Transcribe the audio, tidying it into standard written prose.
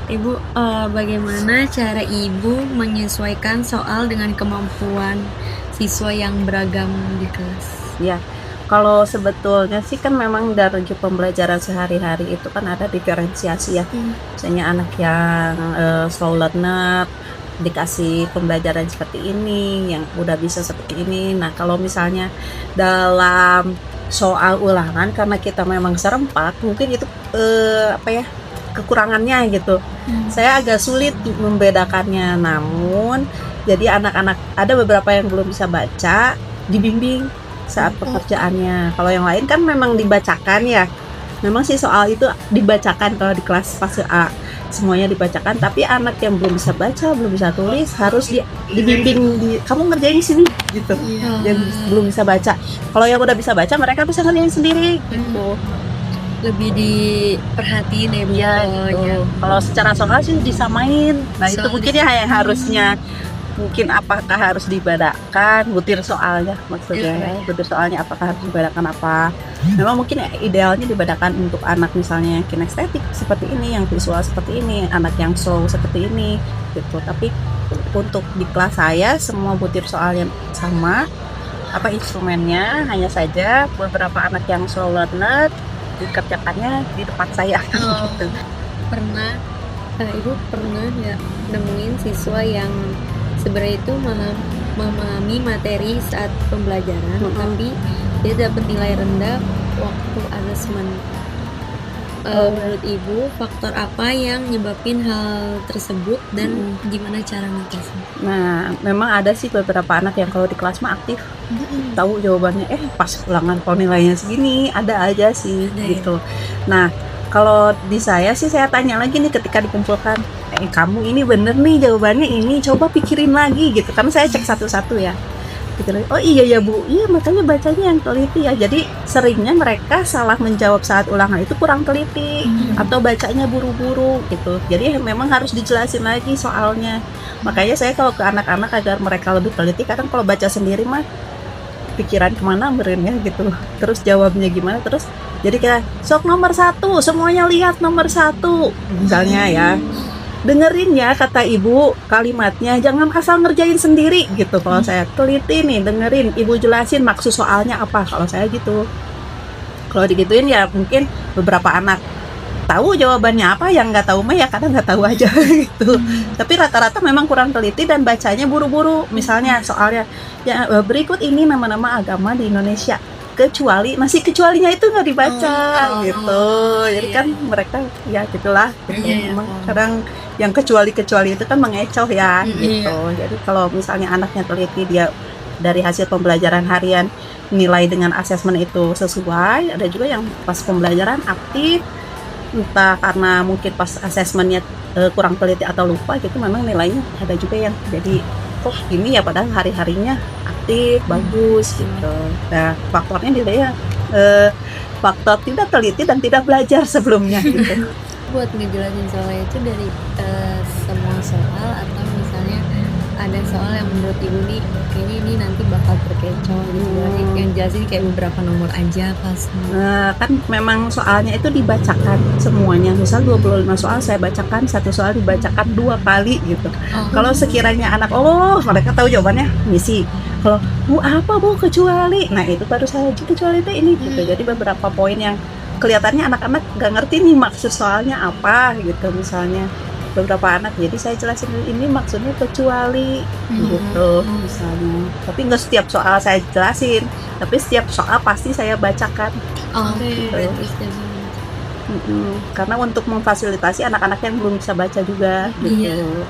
Ibu, bagaimana cara Ibu menyesuaikan soal dengan kemampuan siswa yang beragam di kelas? Ya, kalau sebetulnya sih kan memang dari pembelajaran sehari-hari itu kan ada diferensiasi ya. Misalnya anak yang slow learner dikasih pembelajaran seperti ini, yang udah bisa seperti ini. Nah, kalau misalnya dalam soal ulangan karena kita memang serempak, mungkin itu kekurangannya gitu. Saya agak sulit membedakannya. Namun, jadi anak-anak ada beberapa yang belum bisa baca, dibimbing saat pekerjaannya. Kalau yang lain kan memang dibacakan ya. Memang sih soal itu dibacakan kalau di kelas fase A semuanya dibacakan, tapi anak yang belum bisa baca, belum bisa tulis harus dibimbing kamu ngerjain di sini gitu. Yang belum bisa baca. Kalau yang udah bisa baca mereka bisa ngerjain sendiri gitu. Lebih diperhatiin ya Bu. Iya, gitu. Kalau secara soal sih disamain. Nah, itu mungkin ya yang harusnya mungkin apakah harus dibedakan butir soalnya maksudnya ya. Butir soalnya apakah harus dibedakan apa. Memang mungkin ya, idealnya dibedakan untuk anak misalnya yang kinestetik seperti ini, yang visual seperti ini, anak yang slow seperti ini gitu. Tapi untuk di kelas saya semua butir soalnya sama, instrumennya hanya saja beberapa anak yang slow learner dikerjakannya di depan saya. Gitu. Ibu pernah ya nemuin siswa yang sebenarnya itu memahami materi saat pembelajaran, tapi dia dapat nilai rendah waktu asesmen. Menurut Ibu, faktor apa yang nyebabin hal tersebut dan gimana cara ngatasinya? Nah, memang ada sih beberapa anak yang kalau di kelas mah aktif, tahu jawabannya, pas ulangan kok nilainya segini, ada aja sih gitu. Nah, kalau di saya sih saya tanya lagi nih ketika dikumpulkan, kamu ini bener nih jawabannya ini, coba pikirin lagi gitu. Karena saya cek satu-satu ya. Pikirin, oh iya ya Bu, iya makanya bacanya yang teliti ya. Jadi seringnya mereka salah menjawab saat ulangan itu kurang teliti atau bacanya buru-buru gitu. Jadi memang harus dijelasin lagi soalnya. Makanya saya kalau ke anak-anak agar mereka lebih teliti, kadang kalau baca sendiri mah pikiran kemana merinnya gitu, terus jawabnya gimana, terus jadi kita sok nomor 1, semuanya lihat nomor 1 misalnya ya, dengerin ya kata ibu kalimatnya, jangan asal ngerjain sendiri gitu. Kalau saya teliti nih, dengerin ibu jelasin maksud soalnya apa, kalau saya gitu. Kalau digituin ya mungkin beberapa anak tahu jawabannya apa, yang nggak tahu mah ya kadang nggak tahu aja gitu. Tapi rata-rata memang kurang teliti dan bacanya buru-buru. Misalnya soalnya ya berikut ini nama-nama agama di Indonesia, kecualinya itu nggak dibaca gitu. Jadi kan mereka ya gitulah gitu. Memang kadang yang kecuali itu kan mengecoh ya gitu. Jadi kalau misalnya anaknya teliti, dia dari hasil pembelajaran harian nilai dengan asesmen itu sesuai. Ada juga yang pas pembelajaran aktif, entah karena mungkin pas asesmennya kurang teliti atau lupa gitu, memang nilainya ada juga yang jadi kok ini ya, padahal hari-harinya aktif, bagus gitu. Nah, faktornya dia faktor tidak teliti dan tidak belajar sebelumnya gitu. Buat ngejelasin soalnya itu dari semua soal, atau misalnya ada soal yang menurut Ibu nih kayaknya ini nanti bakal terkecoh gitu, yang jelasin kayak beberapa nomor aja pas. Kan memang soalnya itu dibacakan semuanya. Misal 25 soal saya bacakan, satu soal dibacakan 2 kali gitu. Kalau sekiranya anak mereka tahu jawabannya, misi. Kalau Bu apa Bu kecuali, nah itu baru saya kecuali itu ini gitu. Jadi beberapa poin yang kelihatannya anak-anak nggak ngerti nih maksud soalnya apa gitu misalnya. Beberapa anak, jadi saya jelasin ini maksudnya kecuali gitu misalnya. Tapi nggak setiap soal saya jelasin, tapi setiap soal pasti saya bacakan. Gitu. Karena untuk memfasilitasi anak-anak yang belum bisa baca juga gitu.